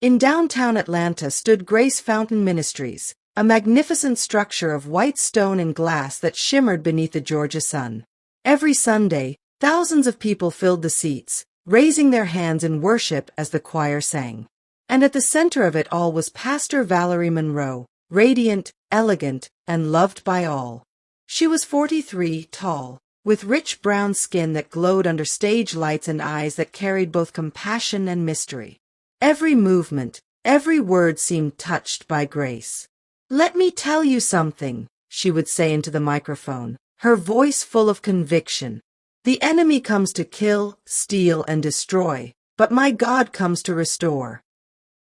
In downtown Atlanta stood Grace Fountain Ministries, a magnificent structure of white stone and glass that shimmered beneath the Georgia sun. Every Sunday, thousands of people filled the seats, raising their hands in worship as the choir sang. And at the center of it all was Pastor Valerie Monroe, radiant, elegant, and loved by all. She was 43, tall, with rich brown skin that glowed under stage lights and eyes that carried both compassion and mystery. Every movement, every word seemed touched by grace. "Let me tell you something," she would say into the microphone, her voice full of conviction. "The enemy comes to kill, steal, and destroy, but my God comes to restore."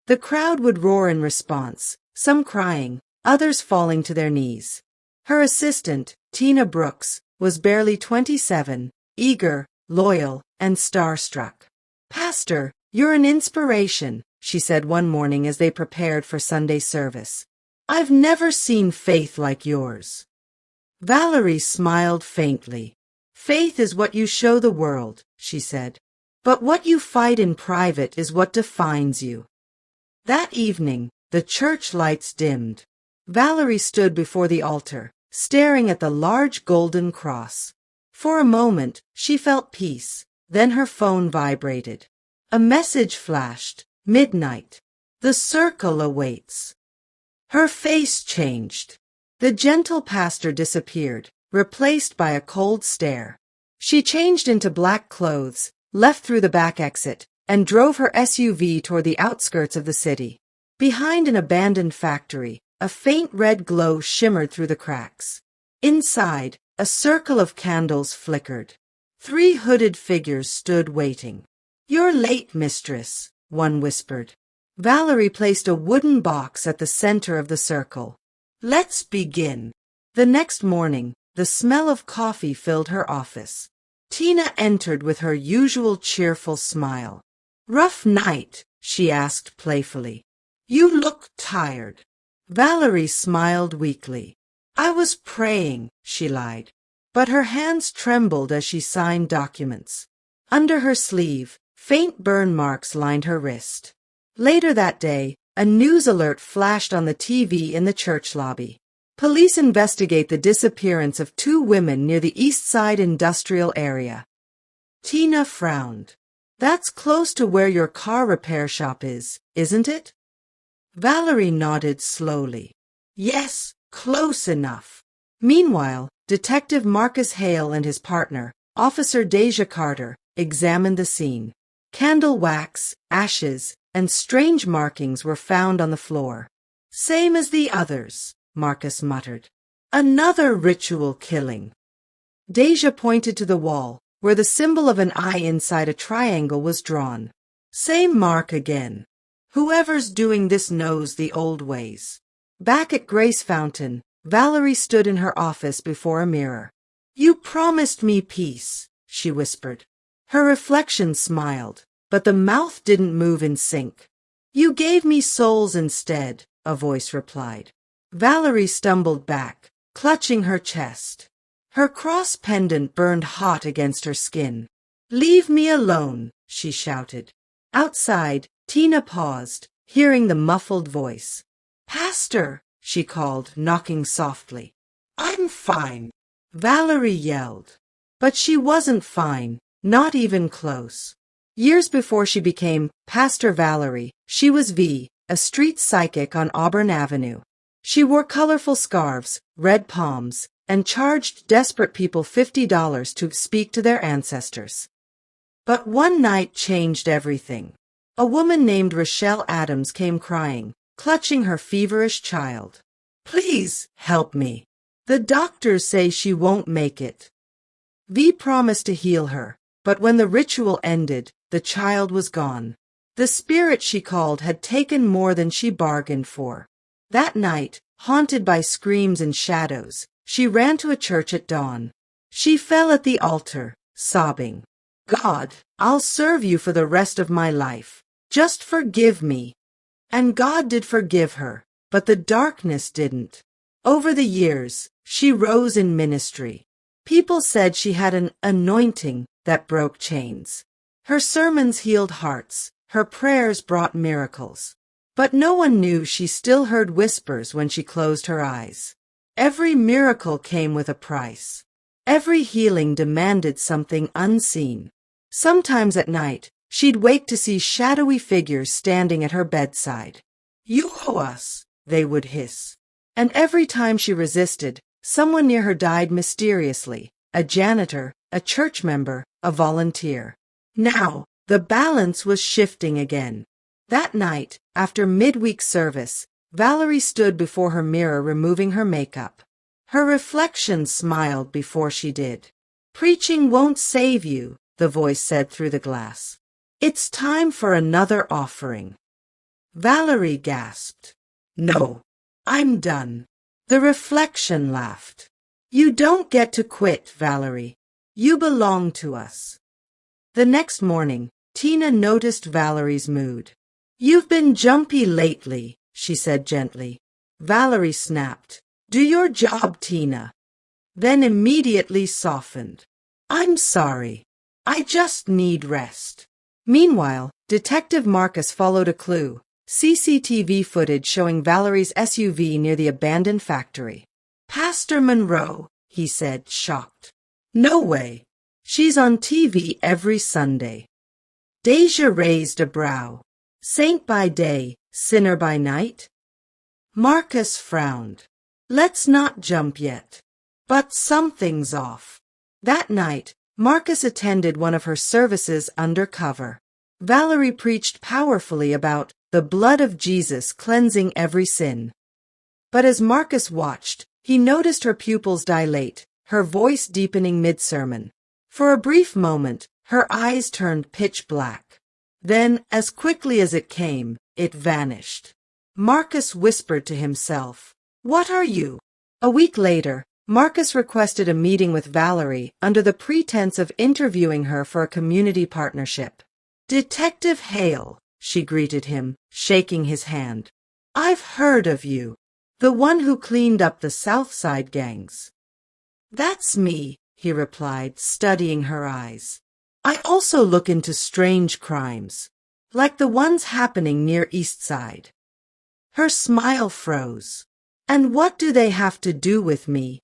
The crowd would roar in response, some crying, others falling to their knees. Her assistant, Tina Brooks, was barely 27, eager, loyal, and starstruck. "Pastor, you're an inspiration," she said one morning as they prepared for Sunday service. "I've never seen faith like yours." Valerie smiled faintly. "Faith is what you show the world," she said. "But what you fight in private is what defines you." That evening, the church lights dimmed. Valerie stood before the altar, staring at the large golden cross. For a moment, she felt peace. Then her phone vibrated. A message flashed. "Midnight. The circle awaits." Her face changed. The gentle pastor disappeared, replaced by a cold stare. She changed into black clothes, left through the back exit, and drove her SUV toward the outskirts of the city. Behind an abandoned factory, a faint red glow shimmered through the cracks. Inside, a circle of candles flickered. 3 hooded figures stood waiting. "You're late, mistress," one whispered. Valerie placed a wooden box at the center of the circle. "Let's begin." The next morning, the smell of coffee filled her office. Tina entered with her usual cheerful smile. "Rough night?" she asked playfully. "You look tired." Valerie smiled weakly. "I was praying," she lied. But her hands trembled as she signed documents. Under her sleeve, faint burn marks lined her wrist. Later that day, a news alert flashed on the TV in the church lobby. Police investigate the disappearance of 2 women near the East Side industrial area. Tina frowned. "That's close to where your car repair shop is, isn't it?" Valerie nodded slowly. "Yes, close enough." Meanwhile, Detective Marcus Hale and his partner, Officer Deja Carter, examined the scene. Candle wax, ashes, and strange markings were found on the floor. "Same as the others," Marcus muttered. "Another ritual killing." Deja pointed to the wall, where the symbol of an eye inside a triangle was drawn. "Same mark again. Whoever's doing this knows the old ways." Back at Grace Fountain, Valerie stood in her office before a mirror. "You promised me peace," she whispered. Her reflection smiled, but the mouth didn't move in sync. "You gave me souls instead," a voice replied. Valerie stumbled back, clutching her chest. Her cross pendant burned hot against her skin. "Leave me alone," she shouted. Outside, Tina paused, hearing the muffled voice. "Pastor," she called, knocking softly. "I'm fine," Valerie yelled. But she wasn't fine, not even close. Years before she became Pastor Valerie, she was V, a street psychic on Auburn Avenue. She wore colorful scarves, red palms, and charged desperate people $50 to speak to their ancestors. But one night changed everything. A woman named Rochelle Adams came crying, clutching her feverish child. "Please help me. The doctors say she won't make it." V promised to heal her, but when the ritual ended, the child was gone. The spirit she called had taken more than she bargained for. That night, haunted by screams and shadows, she ran to a church at dawn. She fell at the altar, sobbing, "God, I'll serve you for the rest of my life. Just forgive me." And God did forgive her, but the darkness didn't. Over the years, she rose in ministry. People said she had an anointing that broke chains. Her sermons healed hearts, Her prayers brought miracles. But no one knew she still heard whispers when she closed her eyes. Every miracle came with a price. Every healing demanded something unseen. Sometimes at night, she'd wake to see shadowy figures standing at her bedside. "You owe us," they would hiss. And every time she resisted, someone near her died mysteriously. A janitor, a church member, a volunteer. Now, the balance was shifting again. That night, after midweek service, Valerie stood before her mirror removing her makeup. Her reflection smiled before she did. "Preaching won't save you," the voice said through the glass. "It's time for another offering." Valerie gasped. "No, I'm done." The reflection laughed. "You don't get to quit, Valerie. You belong to us." The next morning, Tina noticed Valerie's mood. "You've been jumpy lately," she said gently. Valerie snapped. "Do your job, Tina." Then immediately softened. "I'm sorry. I just need rest." Meanwhile, Detective Marcus followed a clue. CCTV footage showing Valerie's SUV near the abandoned factory. "Pastor Monroe," he said, shocked. "No way. She's on TV every Sunday." Deja raised a brow. Saint by day, sinner by night? Marcus frowned. "Let's not jump yet. But something's off." That night, Marcus attended one of her services undercover. Valerie preached powerfully about the blood of Jesus cleansing every sin. But as Marcus watched, he noticed her pupils dilate, her voice deepening mid-sermon. For a brief moment, her eyes turned pitch black. Then, as quickly as it came, it vanished. Marcus whispered to himself, "What are you?" A week later, Marcus requested a meeting with Valerie under the pretense of interviewing her for a community partnership. "Detective Hale," she greeted him, shaking his hand. "I've heard of you. The one who cleaned up the Southside gangs." "That's me," he replied, studying her eyes. "I also look into strange crimes, like the ones happening near Eastside." Her smile froze. "And what do they have to do with me?"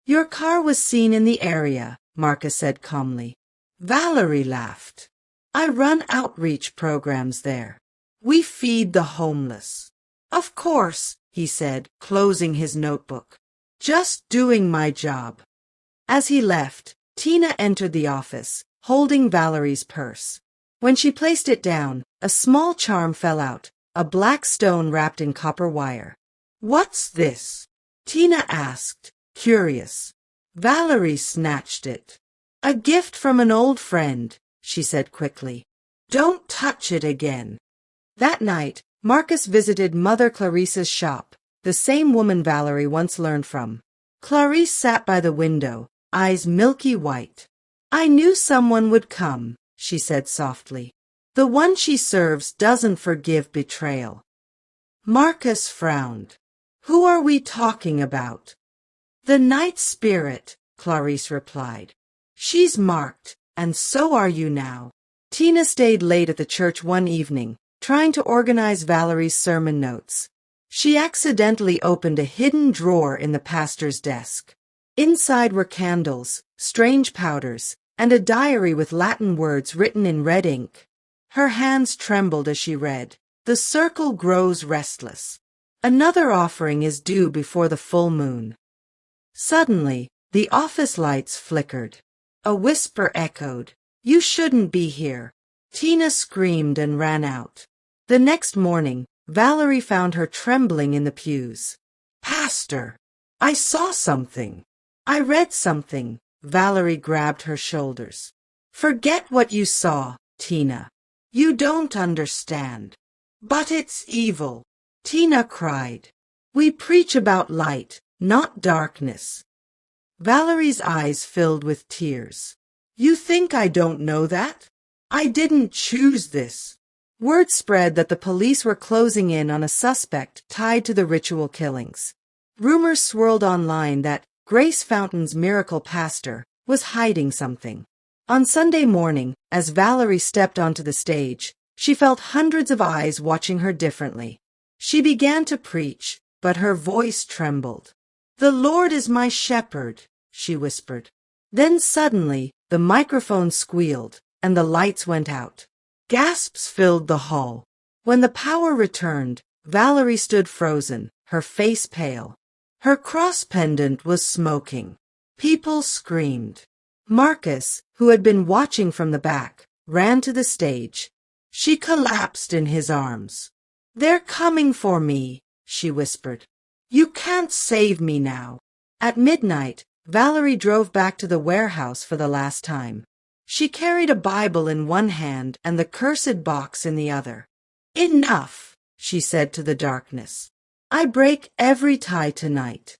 "Your car was seen in the area," Marcus said calmly. Valerie laughed. "I run outreach programs there. We feed the homeless." "Of course," he said, closing his notebook. "Just doing my job." As he left, Tina entered the office, holding Valerie's purse. When she placed it down, a small charm fell out, a black stone wrapped in copper wire. "What's this?" Tina asked, curious. Valerie snatched it. "A gift from an old friend," she said quickly. "Don't touch it again." That night, Marcus visited Mother Clarice's shop, the same woman Valerie once learned from. Clarice sat by the window, eyes milky white. "I knew someone would come," she said softly. "The one she serves doesn't forgive betrayal." Marcus frowned. "Who are we talking about?" "The night spirit," Clarice replied. "She's marked, and so are you now." Tina stayed late at the church one evening, trying to organize Valerie's sermon notes. She accidentally opened a hidden drawer in the pastor's desk. Inside were candles, strange powders, and a diary with Latin words written in red ink. Her hands trembled as she read, "The circle grows restless. Another offering is due before the full moon." Suddenly, the office lights flickered. A whisper echoed, "You shouldn't be here." Tina screamed and ran out. The next morning, Valerie found her trembling in the pews. "Pastor, I saw something. I read something." Valerie grabbed her shoulders. "Forget what you saw, Tina. You don't understand." "But it's evil," Tina cried. "We preach about light, not darkness." Valerie's eyes filled with tears. "You think I don't know that? I didn't choose this." Word spread that the police were closing in on a suspect tied to the ritual killings. Rumors swirled online that Grace Fountain's miracle pastor was hiding something. On Sunday morning, as Valerie stepped onto the stage, She felt hundreds of eyes watching her differently. She began to preach, but her voice trembled. "The Lord is my shepherd," she whispered. Then suddenly, the microphone squealed, and the lights went out. Gasps filled the hall. When the power returned, Valerie stood frozen, her face pale. Her cross pendant was smoking. People screamed. Marcus, who had been watching from the back, ran to the stage. She collapsed in his arms. "They're coming for me," she whispered. "You can't save me now." At midnight, Valerie drove back to the warehouse for the last time. She carried a Bible in one hand and the cursed box in the other. "Enough," she said to the darkness. "I break every tie tonight."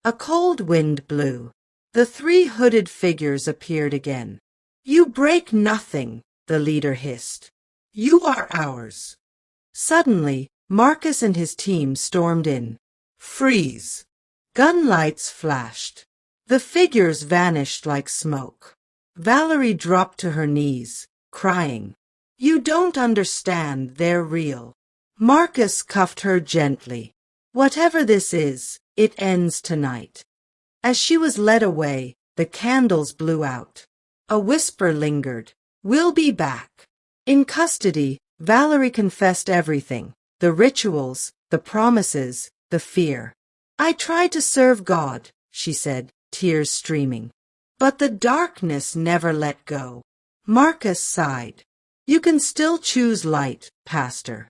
A cold wind blew. The three hooded figures appeared again. "You break nothing," the leader hissed. "You are ours." Suddenly, Marcus and his team stormed in. "Freeze!" Gun lights flashed. The figures vanished like smoke. Valerie dropped to her knees, crying. "You don't understand, they're real." Marcus cuffed her gently. "Whatever this is, it ends tonight." As she was led away, the candles blew out. A whisper lingered. "We'll be back." In custody, Valerie confessed everything, the rituals, the promises, the fear. "I tried to serve God," she said, tears streaming. "But the darkness never let go." Marcus sighed. "You can still choose light, Pastor."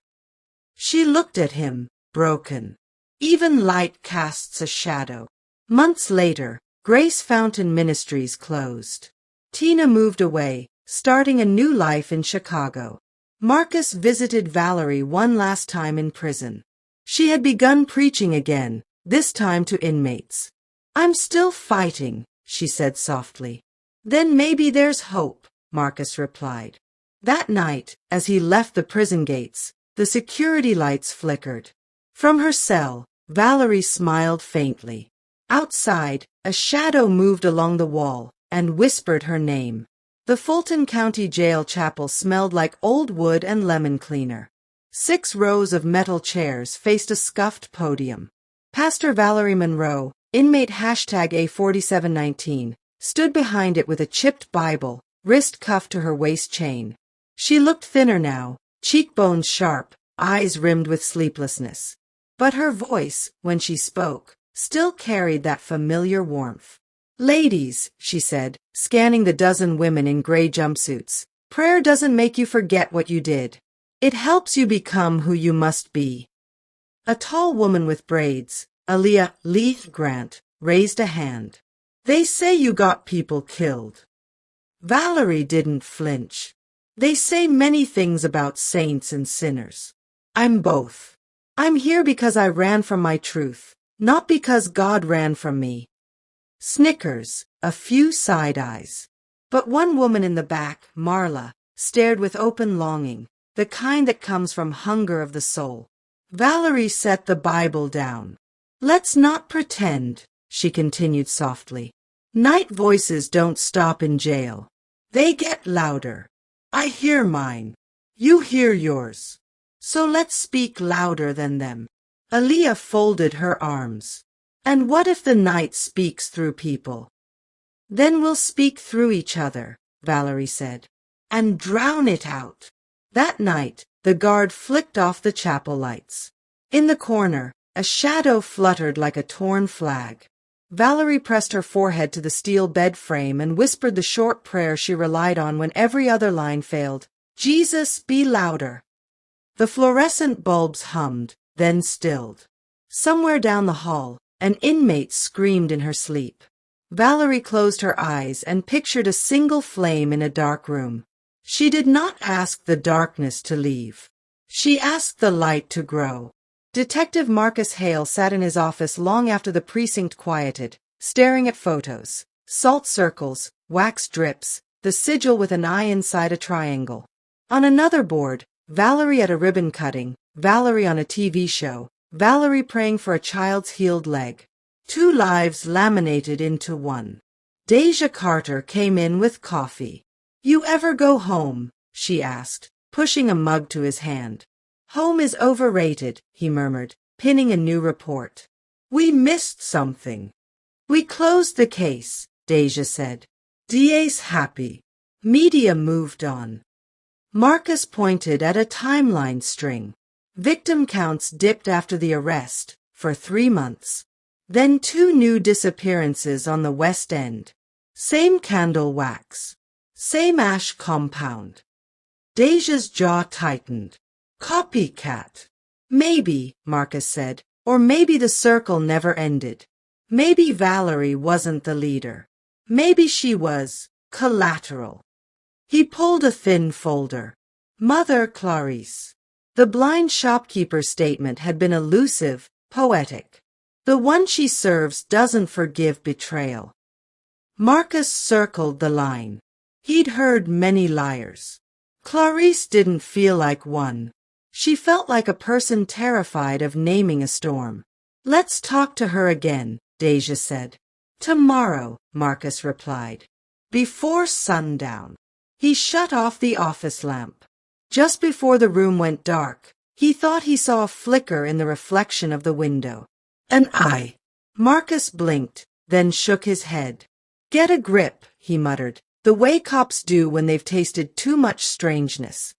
She looked at him, broken. Even light casts a shadow. Months later, Grace Fountain Ministries closed. Tina moved away, starting a new life in Chicago. Marcus visited Valerie one last time in prison. She had begun preaching again, this time to inmates. "I'm still fighting," she said softly. "Then maybe there's hope," Marcus replied. That night, as he left the prison gates, the security lights flickered. From her cell, Valerie smiled faintly. Outside, a shadow moved along the wall and whispered her name. The Fulton County Jail chapel smelled like old wood and lemon cleaner. 6 rows of metal chairs faced a scuffed podium. Pastor Valerie Monroe, inmate #A4719, stood behind it with a chipped Bible, wrist cuffed to her waist chain. She looked thinner now, cheekbones sharp, eyes rimmed with sleeplessness. But her voice, when she spoke, still carried that familiar warmth. "Ladies," she said, scanning the dozen women in gray jumpsuits, "prayer doesn't make you forget what you did. It helps you become who you must be." A tall woman with braids, Aaliyah Leith Grant, raised a hand. "They say you got people killed." Valerie didn't flinch. "They say many things about saints and sinners. I'm both. I'm here because I ran from my truth, not because God ran from me." Snickers, a few side eyes. But one woman in the back, Marla, stared with open longing, the kind that comes from hunger of the soul. Valerie set the Bible down. "Let's not pretend," she continued softly. "Night voices don't stop in jail. They get louder. I hear mine. You hear yours. So let's speak louder than them." Aaliyah folded her arms. "And what if the night speaks through people?" "Then we'll speak through each other," Valerie said, "and drown it out." That night, the guard flicked off the chapel lights. In the corner, a shadow fluttered like a torn flag. Valerie pressed her forehead to the steel bed frame and whispered the short prayer she relied on when every other line failed. "Jesus, be louder." The fluorescent bulbs hummed, then stilled. Somewhere down the hall, an inmate screamed in her sleep. Valerie closed her eyes and pictured a single flame in a dark room. She did not ask the darkness to leave. She asked the light to grow. Detective Marcus Hale sat in his office long after the precinct quieted, staring at photos, salt circles, wax drips, the sigil with an eye inside a triangle. On another board, Valerie at a ribbon cutting, Valerie on a TV show, Valerie praying for a child's healed leg. 2 lives laminated into one. Deja Carter came in with coffee. "You ever go home?" she asked, pushing a mug to his hand. Home is overrated, he murmured, pinning a new report. We missed something. We closed the case, Deja said. DA's happy. Media moved on. Marcus pointed at a timeline string. Victim counts dipped after the arrest, for 3 months. Then 2 new disappearances on the West End. Same candle wax. Same ash compound. Deja's jaw tightened. Copycat. Maybe, Marcus said, or maybe the circle never ended. Maybe Valerie wasn't the leader. Maybe she was collateral. He pulled a thin folder. Mother Clarice. The blind shopkeeper's statement had been elusive, poetic. The one she serves doesn't forgive betrayal. Marcus circled the line. He'd heard many liars. Clarice didn't feel like one. She felt like a person terrified of naming a storm. Let's talk to her again, Deja said. Tomorrow, Marcus replied. Before sundown. He shut off the office lamp. Just before the room went dark, he thought he saw a flicker in the reflection of the window. An eye. Marcus blinked, then shook his head. Get a grip, he muttered, the way cops do when they've tasted too much strangeness.